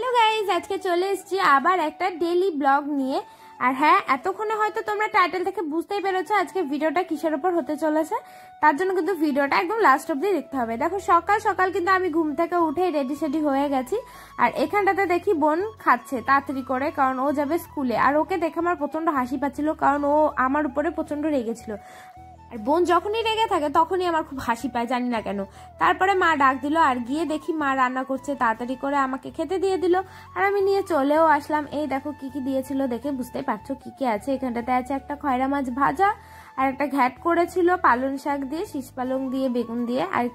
Hello guys, আজকে চলে এসেছি আবার একটা ডেইলি ব্লগ নিয়ে। আর হ্যাঁ, এতক্ষণে হয়তো তোমরা টাইটেল থেকে বুঝতেই পেরেছো আজকে ভিডিওটা কিসের উপর হতে চলেছে। তার জন্য কিন্তু ভিডিওটা একদম লাস্ট অব্দি দেখতে হবে। দেখো সকাল সকাল কিন্তু আমি ঘুম থেকে উঠে রেডি সেডি হয়ে গেছি। আর এখানটাতে দেখি বোন খাচ্ছে তাড়াতাড়ি করে, কারণ ও যাবে স্কুলে। আর ওকে দেখে আমার প্রচন্ড হাসি পাচ্ছিল, কারণ ও আমার উপরে প্রচন্ড রেগেছিল। আর বোন যখনই রেগে থাকে তখনই আমার খুব হাসি পায়, জানি না কেন। তারপরে মা ডাক দিল, আর গিয়ে দেখি মা রান্না করছে, তাড়াতাড়ি করে আমাকে খেতে দিয়ে দিল। আর আমি নিয়ে চলেও আসলাম। এই দেখো কি কি দিয়েছিল, দেখে বুঝতেই পারছো কি কি আছে। এখানটাতে আছে একটা খয়রা মাছ ভাজা, আর একটা ঘ্যাট করেছিল পালং শাক দিয়ে, শীষ পালং দিয়ে, বেগুন দিয়ে, আর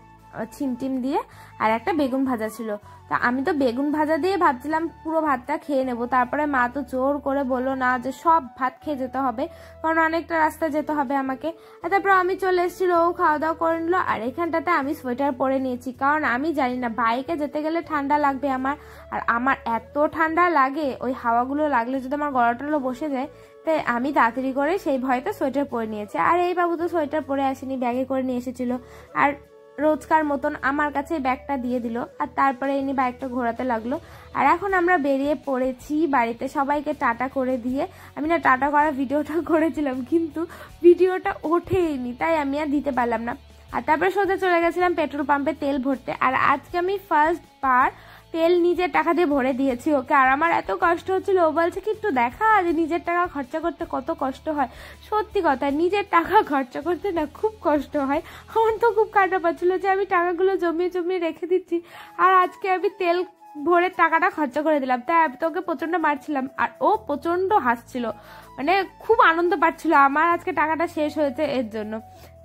ছিমটিম দিয়ে, আর একটা বেগুন ভাজা ছিল। তা আমি তো বেগুন ভাজা দিয়ে ভাবছিলাম পুরো ভাতটা খেয়ে নেব। তারপরে মা তো জোর করে বললো না, যে সব ভাত খেয়ে যেতে হবে, কারণ অনেকটা রাস্তা যেতে হবে আমাকে। আর তারপর আমি চলে এসেছিল, ও খাওয়া দাওয়া করে নিল। আর এখানটাতে আমি সোয়েটার পরে নিয়েছি, কারণ আমি জানি না বাইকে যেতে গেলে ঠান্ডা লাগবে আমার। আর আমার এত ঠান্ডা লাগে, ওই হাওয়াগুলো লাগলে যদি আমার গলা টলা বসে যায়, তাই আমি তাড়াতাড়ি করে সেই ভয়তে সোয়েটার পরে নিয়েছি। আর এই বাবু তো সোয়েটার পরে আসেনি, ব্যাগে করে নিয়ে এসেছিল। আর রোজকার মতন আমার কাছে ব্যাগটা দিয়ে দিল, আর তারপরে এনে বাইকটা ঘোরাতে লাগলো। আর এখন আমরা বেরিয়ে পড়েছি বাড়িতে, সবাইকে টাটা করে দিয়ে। আমি না টাটা করা ভিডিওটা করেছিলাম, কিন্তু ভিডিওটা ওঠেইনি, তাই আমি আর দিতে পারলাম না। আর তারপরে সোজা চলে গেছিলাম পেট্রোল পাম্পে তেল ভরতে। আর আজকে আমি ফার্স্ট বার তেল নিজের টাকা দিয়ে ভরে দিয়েছি ওকে। আর আমার এত কষ্ট হচ্ছিল, ও বলছে কি একটু দেখা যে নিজের টাকা খরচা করতে কত কষ্ট হয়। সত্যি কথা, নিজের টাকা খরচা করতে না খুব কষ্ট হয়। আমার তো খুব কাটা পাচ্ছিল যে আমি টাকাগুলো জমিয়ে জমিয়ে রেখে দিচ্ছি, আর আজকে আমি তেল ভরে টাকাটা খরচা করে দিলাম। তাই আমি তোকে প্রচন্ড মারছিলাম, আর ও প্রচন্ড হাসছিল, মানে খুব আনন্দ পাচ্ছিল আমার আজকে টাকাটা শেষ হয়েছে এর জন্য।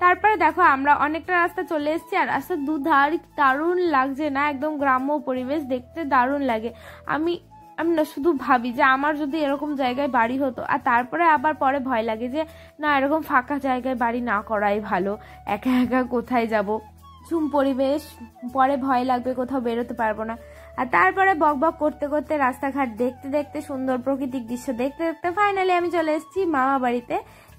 তারপরে দেখো আমরা অনেকটা রাস্তা চলে এসেছি, আর রাস্তার দুধার দারুণ লাগছে না, একদম গ্রাম্য পরিবেশ, দেখতে দারুণ লাগে। আমি না শুধু ভাবি যে আমার যদি এরকম জায়গায় বাড়ি হতো। আর তারপরে আবার পরে ভয় লাগে যে না, এরকম ফাঁকা জায়গায় বাড়ি না করাই ভালো, একা একা কোথায় যাব, ঝুম পরিবেশ, পরে ভয় লাগবে, কোথাও বেরোতে পারবো না। আর তারপরে বক বক করতে করতে রাস্তাঘাট দেখতে দেখতে, সুন্দর প্রাকৃতিক দৃশ্য দেখতে দেখতে ফাইনালি আমি চলে এসেছি মামা বাড়িতে।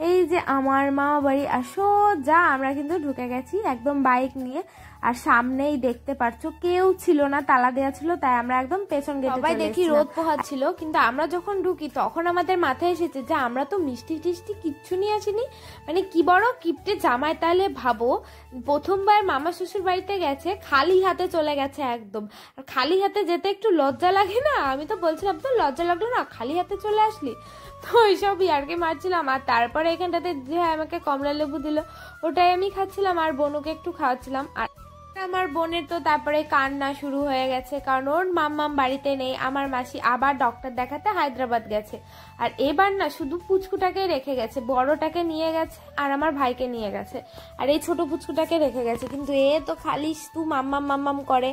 এই যে আমার মামা বাড়ি, আর সোজা আমরা কিন্তু ঢুকে গেছি একদম বাইক নিয়ে। আর সামনেই দেখতে পাচ্ছ কেউ ছিল না, তালা দেওয়া ছিল, তাই আমরা একদম পেছন গেটে সবাই দেখি রোদ পোহাচ্ছিল। কিন্তু আমরা যখন ঢুকি তখন আমাদের মাথায় এসেছে যে আমরা তো মিষ্টি টিষ্টি কিচ্ছু নিয়ে আসিনি, মানে কি বড় কিপটে জামাই। তাহলে ভাবো, প্রথমবার মামা শ্বশুর বাড়িতে গেছে, খালি হাতে চলে গেছে একদম। আর খালি হাতে যেতে একটু লজ্জা লাগে না? আমি তো বলছিলাম তো লজ্জা লাগলো না, খালি হাতে চলে আসলি? তো ওইসব ইয়ার্কি মারছিলাম। আর তারপরে এখানটাতে যে আমাকে কমলা লেবু দিল, ওটাই আমি খাচ্ছিলাম, আর বোনুকে একটু খাওয়াচ্ছিলাম। আর আমার বোনের তো তারপরে কান্না শুরু হয়ে গেছে, কারণ ওর মাম্মাম বাড়িতে নেই। আমার মাসি আবার ডক্টর দেখাতে হায়দ্রাবাদ গেছে, আর এবার না শুধু পুচকুটাকে রেখে গেছে, বড়টাকে নিয়ে গেছে আর আমার ভাইকে নিয়ে গেছে, আর এই ছোট পুচকুটাকে রেখে গেছে। কিন্তু এ তো খালি তু মাম্মাম মাম্মাম করে।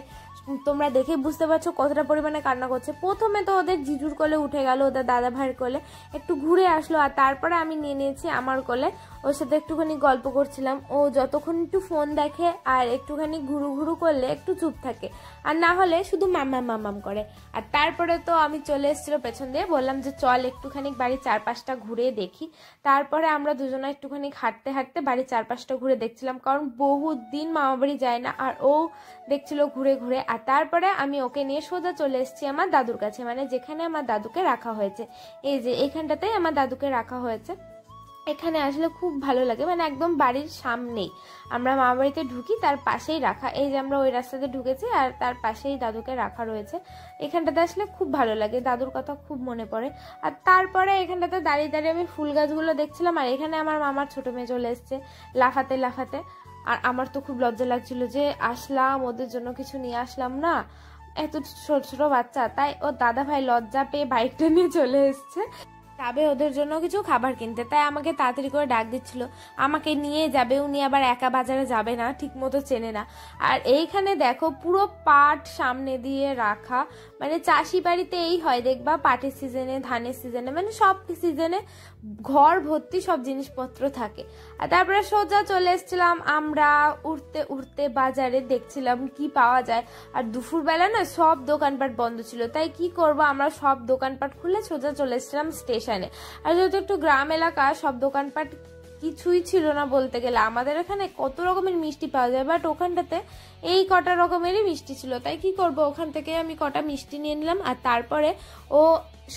তোমরা দেখে বুঝতে পারছো কতটা পরিমাণে কান্না করছে। প্রথমে তো ওদের জিজুর কোলে উঠে গেল, ওদের দাদা ভাইয়ের কোলে একটু ঘুরে আসলো, আর তারপরে আমি নিয়ে নিয়েছি আমার কোলে। ওর সাথে একটুখানি গল্প করছিলাম। ও যতক্ষণ একটু ফোন দেখে আর একটুখানি ঘুরু ঘুরু করলে একটু চুপ থাকে, আর না হলে শুধু মাম্মাম মাম্মাম করে। আর তারপরে তো আমি চলে এসেছিলো পেছন দিয়ে, বললাম যে চল একটুখানি বাড়ির চারপাশটা ঘুরে দেখি। তারপরে আমরা দুজনে একটুখানি হাঁটতে হাঁটতে বাড়ির চারপাশটা ঘুরে দেখছিলাম, কারণ বহুত দিন মামা বাড়ি যায় না, আর ও দেখছিল ঘুরে ঘুরে। আর তারপরে আমি ওকে নিয়ে সোজা চলে এসেছি আমার দাদুর কাছে, মানে যেখানে আমার দাদুকে রাখা হয়েছে। এই যে এখানটাতেই আমার দাদুকে রাখা হয়েছে। এখানে আসলে খুব ভালো লাগে, মানে একদম বাড়ির সামনেই আমরা মামা বাড়িতে ঢুকি, তার পাশেই রাখা। এই যে আমরা ওই রাস্তাতে ঢুকেছি, আর তার পাশেই দাদুকে রাখা রয়েছে। এখানটাতে আসলে খুব ভালো লাগে, দাদুর কথা খুব মনে পড়ে। আর তারপরে এখানটাতে দাঁড়িয়ে দাঁড়িয়ে আমি ফুল গাছগুলো দেখছিলাম, আর এখানে আমার মামার ছোট মেয়ে চলে এসছে লাফাতে লাফাতে। আর আমার তো খুব লজ্জা লাগছিল যে আসলাম, ওদের জন্য কিছু নিয়ে আসলাম না, এত ছোট ছোট বাচ্চা। তাই ও দাদা ভাই লজ্জা পেয়ে বাইকটা নিয়ে চলে এসছে, যাবে ওদের জন্য কিছু খাবার কিনতে। তাই আমাকে তাড়াতাড়ি করে ডাক দিচ্ছিল, আমাকে নিয়ে যাবে। উনি আবার একা বাজারে যাবে না, ঠিক মতো চেনে না। আর এইখানে দেখো পুরো পাট সামনে দিয়ে রাখা, মানে চাষি বাড়িতে এই হয় দেখবা, পাটের সিজনে, ধানের সিজনে, মানে সব সিজনে ঘর ভর্তি সব জিনিসপত্র থাকে। আর তারপরে সোজা চলে এসেছিলাম আমরা উঠতে উঠতে বাজারে, দেখছিলাম কি পাওয়া যায়। আর দুপুরবেলা না সব দোকানপাট বন্ধ ছিল, তাই কি করব, আমরা সব দোকানপাট খুলে সোজা চলে এসেছিলাম স্টেশনে। আর যেহেতু একটু গ্রাম এলাকা, সব দোকানপাট কিছুই ছিল না বলতে গেলে। আমাদের এখানে কত রকমের মিষ্টি পাওয়া যায়, বাট ওখানটাতে এই কটা রকমেরই মিষ্টি ছিল। তাই কি করব, ওখান থেকে আমি কটা মিষ্টি নিয়ে নিলাম। আর তারপরে ও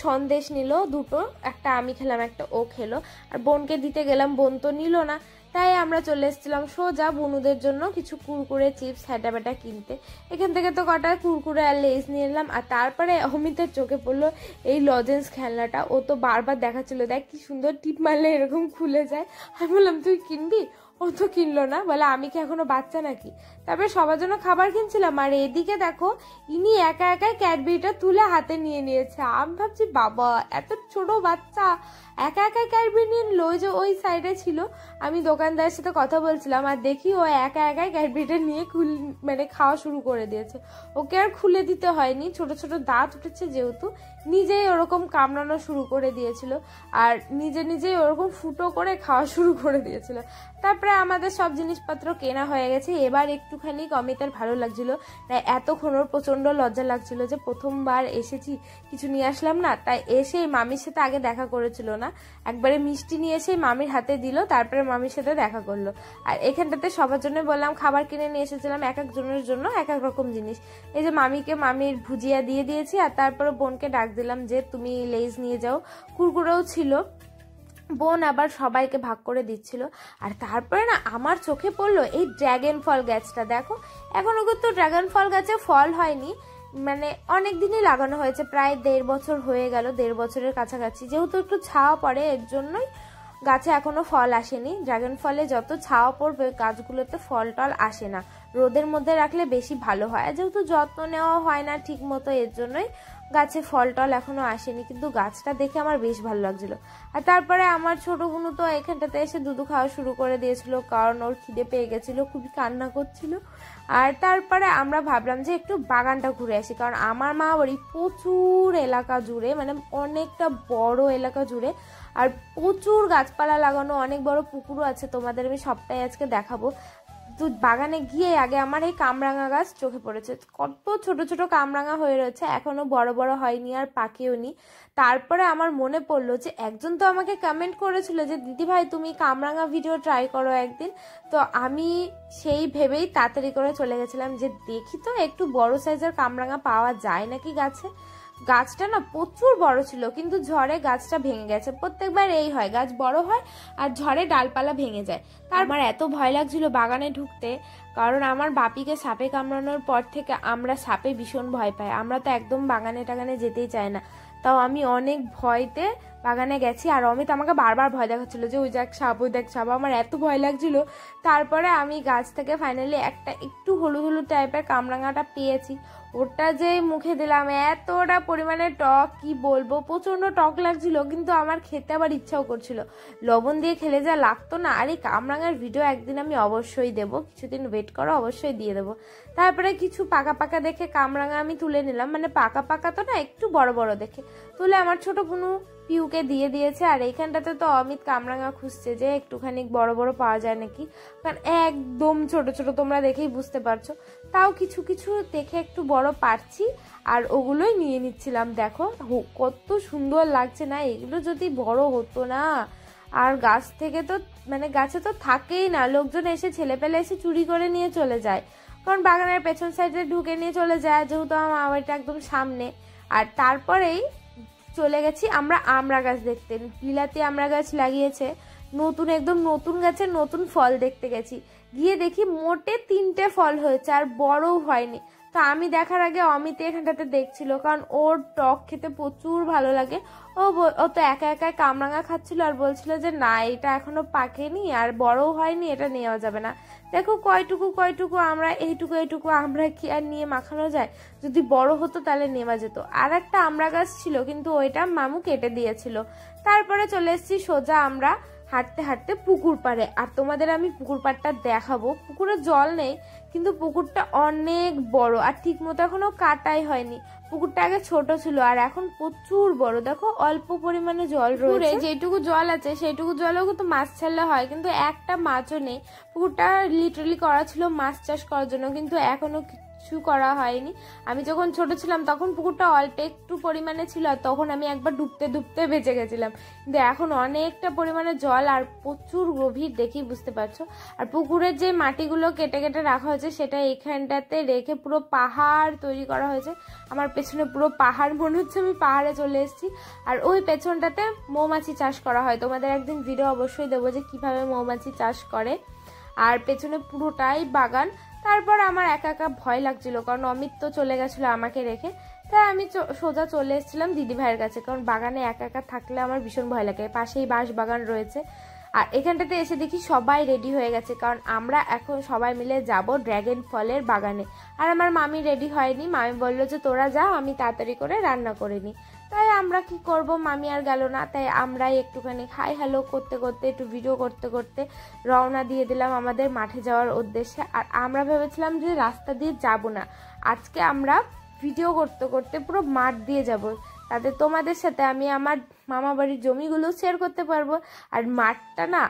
সন্দেশ নিল দুটো, একটা আমি খেলাম, একটা ও খেলো। আর বোনকে দিতে গেলাম, বোন তো নিল না। তাই আমরা চলে এসেছিলাম সোজা বুনুদের জন্য কিছু কুরকুরে চিপস হ্যাটা ব্যাটা কিনতে। এখান থেকে তো কটা কুরকুরে আর লেস নিয়ে নিলাম। আর তারপরে অমিতের চোখে পড়লো এই লজেন্স খেলনাটা। ও তো বারবার দেখাচ্ছিল, দেখ কি সুন্দর টিপ মারলে এরকম খুলে যায়। আমি বললাম তুই কিনবি? ও তো কিনলো না, বলে আমি কি এখনো বাচ্চা নাকি। তারপরে সবার জন্য খাবার কিনছিলাম, আর এদিকে দেখো ইনি একা একাই ক্যাডবেরিটা তুলে হাতে নিয়ে নিয়েছে। আমি ভাবছি বাবা এত ছোট বাচ্চা একা একাই ক্যাডবেরি নিয়ে নিল। ওই যে ওই সাইডে ছিল, আমি দোকানদারের সাথে কথা বলছিলাম, আর দেখি ও একা একাই ক্যাডবেরিটা নিয়ে মানে খাওয়া শুরু করে দিয়েছে। ওকে আর খুলে দিতে হয়নি, ছোট ছোট দাঁত উঠেছে যেহেতু, নিজেই ওরকম কামড়ানো শুরু করে দিয়েছিল, আর নিজে নিজেই ওরকম ফুটো করে খাওয়া শুরু করে দিয়েছিল। তারপরে আমাদের সব জিনিসপত্র কেনা হয়ে গেছে। এবার একটুখানি অমিতের ভালো লাগছিল, তাই এতক্ষণ ওর প্রচন্ড লজ্জা লাগছিল যে প্রথমবার এসেছি কিছু নিয়ে আসলাম না। তাই এসে মামির সাথে আগে দেখা করেছিল না, একবারে মিষ্টি নিয়ে এসে মামির হাতে দিল, তারপরে মামির সাথে দেখা করলো। আর এখানটাতে সবার জন্য বললাম খাবার কিনে নিয়ে এসেছিলাম, এক একজনের জন্য এক এক রকম জিনিস। এই যে মামিকে মামির ভুজিয়া দিয়ে দিয়েছি, আর তারপরে বোনকে ডাক দিলাম যে তুমি লেজ নিয়ে যাও। কুরকুরেও ছিল, বোন আবার সবাইকে ভাগ করে দিচ্ছিল। আর তারপরে না আমার চোখে পড়লো এই ড্রাগন ফল গাছটা। দেখো এখনো কিন্তু ড্রাগন ফল গাছে ফল হয়নি, মানে অনেক দিনই লাগানো হয়েছে, প্রায় 1.5 বছর হয়ে গেল, 1.5 বছরের কাছাকাছি। যেহেতু একটু ছাওয়া পড়ে এর জন্যই গাছে এখনো ফল আসেনি। ড্রাগন ফলে যত ছাওয়া পড়বে গাছগুলোতে ফল টল আসে না, রোদের মধ্যে রাখলে বেশি ভালো হয়। যেহেতু যত্ন নেওয়া হয় না ঠিক মতো এর জন্যই গাছে ফল টল এখনো আসেনি, কিন্তু গাছটা দেখে আমার বেশ ভালো লাগছিল। আর তারপরে আমার ছোট বোনু তো এখানটাতে এসে দুধু খাওয়া শুরু করে দিয়েছিল, কারণ ওর খিদে পেয়ে গেছিল, খুবই কান্না করছিল। আর তারপরে আমরা ভাবলাম যে একটু বাগানটা ঘুরে আসি, কারণ আমার মা বাড়ি প্রচুর এলাকা জুড়ে, মানে অনেকটা বড় এলাকা জুড়ে, আর প্রচুর গাছপালা লাগানো, অনেক বড় পুকুরও আছে, তোমাদের আমি সবটাই আজকে দেখাবো। তো বাগানে গিয়ে আগে আমার এই কামরাঙা গাছ চোখে পড়েছে, কত ছোট ছোট কামরাঙা হয়ে রয়েছে, এখনো বড় বড় হয়নি আর পাকেও নি। তারপরে আমার মনে পড়লো যে একজন তো আমাকে কমেন্ট করেছিল যে দিদি ভাই তুমি কামরাঙা ভিডিও ট্রাই করো একদিন। তো আমি সেই ভেবেই তাড়াতাড়ি করে চলে গেছিলাম যে দেখি তো একটু বড় সাইজের কামরাঙা পাওয়া যায় নাকি গাছে। গাছটা না প্রচুর বড় ছিল, কিন্তু ঝড়ে গাছটা ভেঙে গেছে। প্রত্যেকবার এই হয়, গাছ বড় হয় আর ঝড়ে ডালপালা ভেঙে যায়। তার আমার এত ভয় লাগছিল বাগানে ঢুকতে, কারণ আমার বাপিকে সাপে কামড়ানোর পর থেকে আমরা সাপে ভীষণ ভয় পাই, আমরা তো একদম বাগানে টাগানে যেতেই চাই না। তাও আমি অনেক ভয়তে বাগানে গেছি, আর অমিত আমাকে বারবার ভয় দেখাচ্ছিল যে ওই দেখ সাপ, ওই দেখ সাপ, আমার এত ভয় লাগছিল। তারপরে আমি গাছ থেকে ফাইনালি একটা একটু হলুদ হলুদ টাইপের কামরাঙাটা পেয়েছি। ওটা যে মুখে দিলাম এতটা পরিমাণে টক, কি বলবো, প্রচন্ড টক লাগছিল, কিন্তু আমার খেতে আবার ইচ্ছাও করছিল। লবণ দিয়ে খেলে যা লাগতো না। আর এই কামরাঙার ভিডিও একদিন আমি অবশ্যই দেবো, কিছুদিন ওয়েট করো, অবশ্যই দিয়ে দেবো। তারপরে কিছু পাকা পাকা দেখে কামরাঙা আমি তুলে নিলাম, মানে পাকা পাকা তো না, একটু বড় বড় দেখে তুলে আমার ছোট বোনু পিউকে দিয়ে দিয়েছে। আর এইখানটাতে তো অমিত কামরাঙা খুঁজছে যে একটুখানি বড় বড় পাওয়া যায় নাকি, কারণ একদম ছোট ছোট তোমরা দেখেই বুঝতে পারছো। তাও কিছু কিছু দেখে একটু বড় পারছি, আর ওগুলোই নিয়ে নিচ্ছিলাম। দেখো কত সুন্দর লাগছে না, এগুলো যদি বড় হতো না। আর গাছ থেকে তো মানে গাছে তো থাকেই না, লোকজন এসে ছেলেপেলে এসে চুরি করে নিয়ে চলে যায়, কারণ বাগানের পেছন সাইডে ঢুকে নিয়ে চলে যায়, যেহেতু আমার বাড়িটা একদম সামনে। আর তারপরেই চলে গেছি আমরা আমড়া গাছ দেখতে, বিলাতি আমড়া গাছ লাগিয়েছে নতুন, একদম নতুন গাছে নতুন ফল দেখতে গেছি, গিয়ে দেখি মোটে 3টে ফল হয়েছে আর বড়ও হয়নি। তো আমি দেখার আগে অমিত এখানটাতে দেখছিল, কারণ ওর টক খেতে প্রচুর ভালো লাগে। ও তো একা একা কামরাঙা খাচ্ছিল আর বলছিল যে না এটা এখনো পাকেনি আর বড়ও হয়নি, এটা নেওয়া যাবে না। দেখো কয়টুকু কয়টুকু আমরা, এইটুকু আমরা কি আর নিয়ে মাখানো যায়, যদি বড় হতো তাহলে নেওয়া যেত। আর একটা আমড়া গাছ ছিল, কিন্তু ওইটা মামু কেটে দিয়েছিল। তারপরে চলে এসেছি সোজা আমরা হাঁটতে হাঁটতে পুকুর পাড়ে, আর তোমাদের আমি পুকুর পাড়টা দেখাবো। পুকুরে জল নেই, কিন্তু পুকুরটা অনেক বড়, আর ঠিক মতো এখনো কাটাই হয়নি। পুকুরটা আগে ছোট ছিল আর এখন প্রচুর বড়। দেখো অল্প পরিমাণে জল রয়েছে, যেটুকু জল আছে সেইটুকু জলেও কিন্তু মাছ ছাড়লে হয়, কিন্তু একটা মাছও নেই। পুকুরটা লিটারালি করা ছিল মাছ চাষ করার জন্য, কিন্তু এখনো কিচ্ছু করা হয়নি। আমি যখন ছোট ছিলাম তখন পুকুরটা অল্প একটু পরিমাণে ছিল, আর তখন আমি একবার ডুবতে ডুবতে বেঁচে গেছিলাম, কিন্তু এখন অনেকটা পরিমাণে জল আর প্রচুর গভীর, দেখি বুঝতে পারছো। আর পুকুরের যে মাটিগুলো কেটে কেটে রাখা হয়েছে সেটা এইখানটাতে রেখে পুরো পাহাড় তৈরি করা হয়েছে। আমার পেছনে পুরো পাহাড়, মনে হচ্ছে আমি পাহাড়ে চলে এসেছি। আর ওই পেছনটাতে মৌমাছি চাষ করা হয়, তোমাদের একদিন ভিডিও অবশ্যই দেবো যে কিভাবে মৌমাছি চাষ করে। আর পেছনে পুরোটাই বাগান। তারপর আমার একা একা ভয় লাগছিল, কারণ অমিত তো চলে গেছিলো আমাকে রেখে, তাই আমি সোজা চলে এসেছিলাম দিদি ভাইয়ের কাছে, কারণ বাগানে একা একা থাকলে আমার ভীষণ ভয় লাগে। পাশেই বাঁশ বাগান রয়েছে। আর এখানটাতে এসে দেখি সবাই রেডি হয়ে গেছে, কারণ আমরা এখন সবাই মিলে যাব ড্র্যাগন ফলের বাগানে। আর আমার মামি রেডি হয়নি, মামি বললো যে তোরা যা, আমি তাড়াতাড়ি করে রান্না করে নিই। তাই আমরা কি করব, মামি আর গেল না, তাই আমরাই একটুখানি হাই হ্যালো করতে করতে, একটু ভিডিও করতে করতে রওনা দিয়ে দিলাম আমাদের মাঠে যাওয়ার উদ্দেশ্যে। আর আমরা ভেবেছিলাম যে রাস্তা দিয়ে যাব না, আজকে আমরা ভিডিও করতে করতে পুরো মাঠ দিয়ে যাব, তাতে তোমাদের সাথে আমি আমার মামা বাড়ির জমিগুলো শেয়ার করতে পারবো। আর মাঠটা না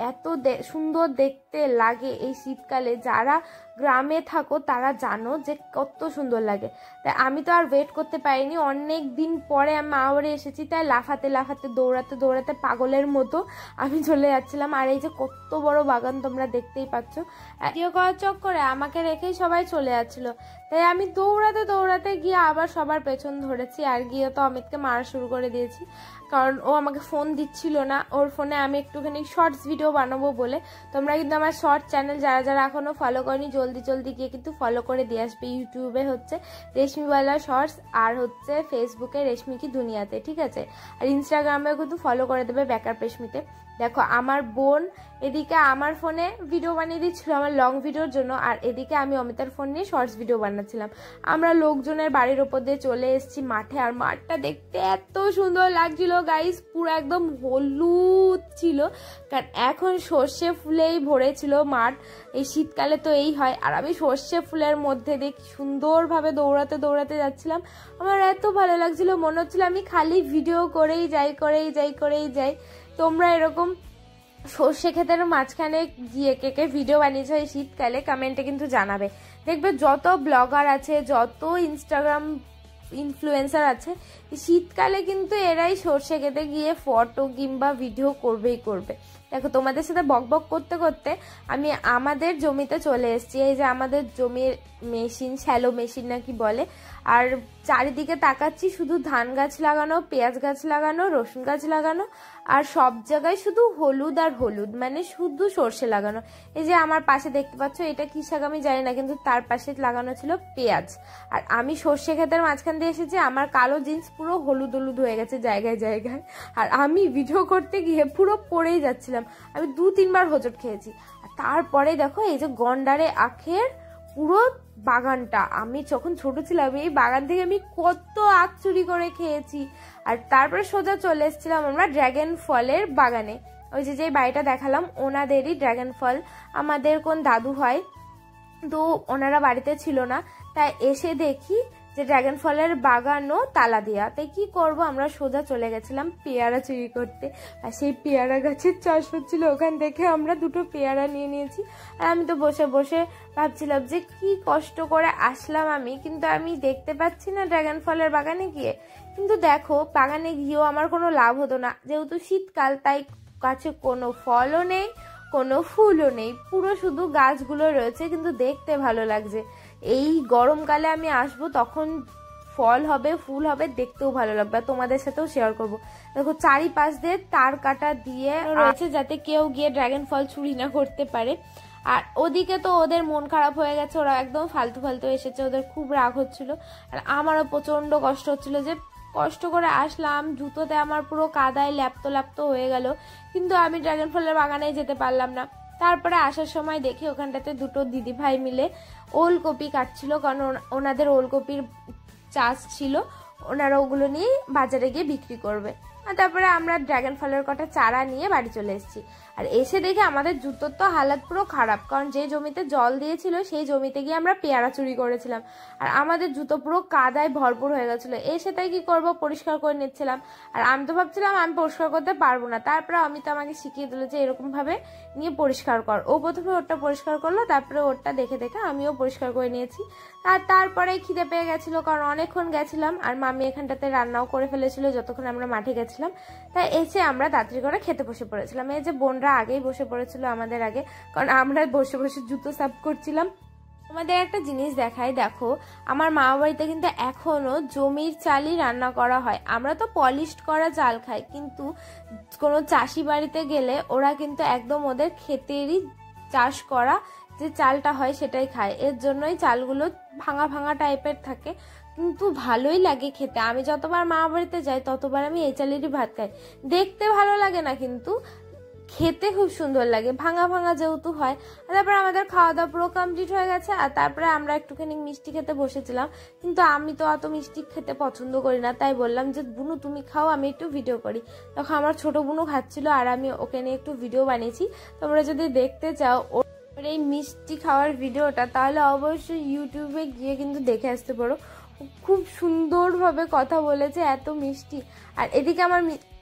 এত সুন্দর দেখতে লাগে এই শীতকালে, যারা গ্রামে থাকো তারা জানো যে কত সুন্দর লাগে। তাই আমি তো আর ওয়েট করতে পারিনি, অনেক দিন পরে আমি মা বাড়ি এসেছি, তাই লাফাতে লাফাতে দৌড়াতে দৌড়াতে পাগলের মতো আমি চলে যাচ্ছিলাম। আর এই যে কত বড় বাগান তোমরা দেখতেই পাচ্ছ, ভিডিও করার চক্করে আমাকে রেখেই সবাই চলে যাচ্ছিল, তাই আমি দৌড়াতে দৌড়াতে গিয়ে আবার সবার পেছন ধরেছি। আর গিয়ে তো অমিতকে মারা শুরু করে দিয়েছি, কারণ ও আমাকে ফোন দিচ্ছিল না, ওর ফোনে আমি একটুখানি শর্টস ভিডিও বানাবো বলে। তোমরা কিন্তু আমার শর্ট চ্যানেল যারা যারা এখনো ফলো করনি জলদি জলদি গিয়ে কিন্তু ফলো করে দিয়ে আসবে। ইউটিউবে হচ্ছে রেশমিওয়ালা শর্টস, আর হচ্ছে ফেসবুকে রেশমি কি দুনিয়াতে, ঠিক আছে। আর ইনস্টাগ্রামেও কিন্তু ফলো করে দেবে বেকার রেশমিতে। দেখো আমার বোন এদিকে আমার ফোনে ভিডিও বানিয়ে দিচ্ছিল আমার লং ভিডিওর জন্য, আর এদিকে আমি অমিতার ফোন নিয়ে শর্টস ভিডিও বানাচ্ছিলাম। আমরা লোকজনের বাড়ির ওপর দিয়ে চলে এসেছি মাঠে, আর মাঠটা দেখতে এত সুন্দর লাগছিল গাইস, পুরো একদম হলুদ ছিল, কারণ এখন সর্ষে ফুলেই ভরেছিল মাঠ, এই শীতকালে তো এই হয়। আর আমি সর্ষে ফুলের মধ্যে দিয়ে সুন্দরভাবে দৌড়াতে দৌড়াতে যাচ্ছিলাম, আমার এত ভালো লাগছিল, মনে হচ্ছিল আমি খালি ভিডিও করেই যাই। তোমরা এরকম সর্ষে ক্ষেতের মাঝখানে গিয়ে কে কে ভিডিও বানিয়েছো এই শীতকালে কমেন্টে কিন্তু জানাবে। দেখবে যত ব্লগার আছে, যত ইনস্টাগ্রাম ইনফ্লুয়েন্সার আছে, শীতকালে কিন্তু এরাই সর্ষে খেতে গিয়ে ফটো কিংবা ভিডিও করবেই করবে। দেখো তোমাদের সাথে বক বক করতে করতে আমি আমাদের জমিতে চলে এসেছি। এই যে আমাদের জমির মেশিন, শ্যালো মেশিন নাকি বলে, আর চারিদিকে তাকাচ্ছি শুধু ধান গাছ লাগানো, পেঁয়াজ গাছ লাগানো, রসুন গাছ লাগানো, আর সব জায়গায় শুধু হলুদ আর হলুদ, মানে শুধু সর্ষে লাগানো। এই যে আমার পাশে দেখতে পাচ্ছ এটা কি শাক আমি জানি না, কিন্তু তার পাশে লাগানো ছিল পেঁয়াজ। আর আমি সর্ষে ক্ষেতের মাঝখান দিয়ে এসেছি, আমার কালো জিন্স পুরো হলুদ হলুদ হয়ে গেছে জায়গায় জায়গায়, আর আমি ভিডিও করতে গিয়ে পুরো পড়েই যাচ্ছিলাম, আমি 2-3 বার হোঁচট খেয়েছি। আর তারপরে দেখো এই যে গন্ডারে আখের পুরো বাগানটা, আমি যখন ছোট ছিলাম এই বাগান থেকে আমি কত আখ চুরি করে খেয়েছি। আর তারপরে সোজা চলে এসেছিলাম আমরা ড্রাগন ফলের বাগানে, ওই যে বাড়িটা দেখালাম ওনাদেরই ড্রাগন ফল, আমাদের কোন দাদু হয়, তো ওনারা বাড়িতে ছিল না, তাই এসে দেখি যে ড্রাগন ফলের বাগানও তালা দেওয়া। তাই কি করব, আমরা সোজা চলে গেছিলাম পেয়ারা চুরি করতে, আর সেই পেয়ারা গাছের চাষ হচ্ছিল, ওখান থেকে আমরা 2টো পেয়ারা নিয়ে নিয়েছি। আর আমি তো বসে বসে ভাবছিলাম যে কি কষ্ট করে আসলাম আমি, কিন্তু আমি দেখতে পাচ্ছি না ড্রাগন ফলের বাগানে গিয়ে। কিন্তু দেখো বাগানে গিয়েও আমার কোনো লাভ হতো না, যেহেতু শীতকাল, তাই গাছে কোনো ফলও নেই, কোনো ফুলও নেই, পুরো শুধু গাছগুলো রয়েছে, কিন্তু দেখতে ভালো লাগছে। এই গরমকালে আমি আসবো, তখন ফল হবে, ফুল হবে, দেখতেও ভালো লাগবে, তোমাদের সাথেও শেয়ার করব। দেখো চারিপাশ দিয়ে তার কাটা দিয়ে রয়েছে, যাতে কেউ গিয়ে ড্রাগন ফল চুরি না করতে পারে। আর ওদিকে তো ওদের মন খারাপ হয়ে গেছে, ওরা একদম ফালতু ফালতু এসেছে, ওদের খুব রাগ হচ্ছিল। আর আমারও প্রচন্ড কষ্ট হচ্ছিল, যে কষ্ট করে আসলাম, জুতোতে আমার পুরো কাদায় ল্যাপ্তো হয়ে গেল, কিন্তু আমি ড্রাগন ফলের বাগানে যেতে পারলাম না। তারপরে আসার সময় দেখি ওখানটাতে 2টো দিদি ভাই মিলে ওলকপি কাটছিল, কারণ ওনাদের ওলকপির চাষ ছিল, ওনারা ওগুলো নিয়ে বাজারে গিয়ে বিক্রি করবে। আর তারপরে আমরা ড্রাগন ফলের কটা চারা নিয়ে বাড়ি চলে এসেছি। আর এসে দেখি আমাদের জুতোর তো হালাত পুরো খারাপ, কারণ যে জমিতে জল দিয়েছিল সেই জমিতে গিয়ে আমরা পেয়ারা চুরি করেছিলাম, আর আমাদের জুতো পুরো কাদায় ভরপুর হয়ে গেছিলো। এসে তাই কি করব, পরিষ্কার করে নিচ্ছিলাম। আর আমি তো ভাবছিলাম আমি পরিষ্কার করতে পারবো না, তারপরে আমি তো আমাকে শিখিয়ে দিল যে এরকম ভাবে নিয়ে পরিষ্কার কর। ও প্রথমে ওরটা পরিষ্কার করলো, তারপরে ওরটা দেখে দেখে আমিও পরিষ্কার করে নিয়েছি। আর তারপরে খিদে পেয়ে গেছিলো, কারণ অনেকক্ষণ গেছিলাম আর মামি এখানটাতে রান্নাও করে ফেলেছিল যতক্ষণ আমরা মাঠে গেছিলাম। তাই এসে আমরা তাড়াতাড়ি করে খেতে বসে পড়েছিলাম। এই যে বোনরা আগেই বসে পড়েছিল আমাদের আগে, কারণ আমরা বসে বসে জুতো সাফ করছিলাম। তোমাদের একটা জিনিস দেখাই, দেখো আমার মা বাড়িতে কিন্তু এখনো জমির চালই রান্না করা হয়। আমরা তো পলিশড করা চাল খাই, কিন্তু কোনো চাষি বাড়িতে গেলে ওরা কিন্তু একদম ওদের ক্ষেতেরই চাষ করা যে চালটা হয় সেটাই খায়। এর জন্যই চালগুলো ভাঙা ভাঙা টাইপের থাকে, কিন্তু ভালোই লাগে খেতে। আমি যতবার মা বাড়িতে যাই ততবার আমি এই চালেরই ভাত খাই। দেখতে ভালো লাগে না, কিন্তু খেতে খুব সুন্দর লাগে, ভাঙা ভাঙা যেহেতু হয়। তারপরে আমাদের খাওয়া দাওয়া পুরো কমপ্লিট হয়ে গেছে, আর তারপরে আমরা একটুখানি মিষ্টি খেতে বসেছিলাম। কিন্তু আমি তো অত মিষ্টি খেতে পছন্দ করি না, তাই বললাম যে বুনু তুমি খাও, আমি একটু ভিডিও করি। তখন আমার ছোট বুনু খাচ্ছিল আর আমি ওকে নিয়ে একটু ভিডিও বানিয়েছি। তোমরা যদি দেখতে চাও ওর এই মিষ্টি খাওয়ার ভিডিওটা, তাহলে অবশ্যই ইউটিউবে গিয়ে কিন্তু দেখে আসতে পারো। খুব সুন্দরভাবে কথা বলেছে, এত মিষ্টি। আর এদিকে আমার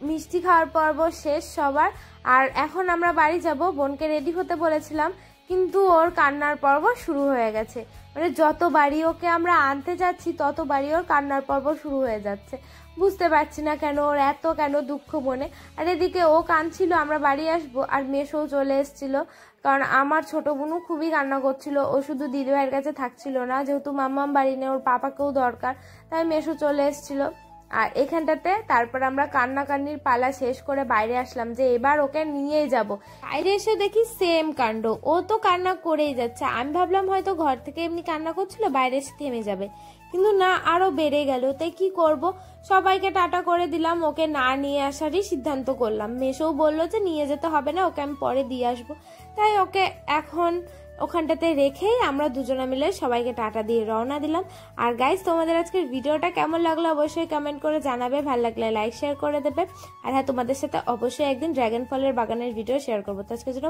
মিষ্টি খাওয়ার পর্ব শেষ সবার, আর এখন আমরা বাড়ি যাব। বোনকে রেডি হতে বলেছিলাম, কিন্তু ওর কান্নার পর্ব শুরু হয়ে গেছে। মানে যত বাড়ি ওকে আমরা আনতে যাচ্ছি তত বাড়ি ওর কান্নার পর্ব শুরু হয়ে যাচ্ছে। বুঝতে পারছি না কেন ওর এত কেন দুঃখ মনে। আর এদিকে ও কাঁদছিল আমরা বাড়ি আসবো, আর মেসোও চলে এসেছিল, কারণ আমার ছোট বোনও খুবই কান্না করছিল। ও শুধু দিদিভাইয়ের কাছে থাকছিল না, যেহেতু মাম্মাম বাড়ি নেই, ওর পাপাকেও দরকার, তাই মেসো চলে এসেছিল। আর এখানটাতে তারপর আমরা কান্নাকান্নির পালা শেষ করে বাইরে আসলাম, যে এবার ওকে নিয়ে যাব। বাইরে এসে দেখি সেম কাণ্ড, ও তো কান্না করেই যাচ্ছে। আমি ভাবলাম হয়তো ঘর থেকে এমনি কান্না করছিল, বাইরে এসে থেমে যাবে, কিন্তু না, আরো বেড়ে গেল। তাই কি করব, সবাইকে টাটা করে দিলাম, ওকে না নিয়ে আসারই সিদ্ধান্ত করলাম। মেসোও বললো যে নিয়ে যেতে হবে না, ওকে আমি পরে দিয়ে আসবো। তাই ওকে এখন ওখানটাতে রেখেই আমরা দুজনে মিলে সবাইকে টাটা দিয়ে রওনা দিলাম। আর গাইজ, তোমাদের আজকের ভিডিওটা কেমন লাগলো অবশ্যই কমেন্ট করে জানাবে, ভালো লাগলে লাইক শেয়ার করে দেবে। আর হ্যাঁ, তোমাদের সাথে অবশ্যই একদিন ড্রাগন ফলের বাগানের ভিডিও শেয়ার করবো। তো আজকের জন্য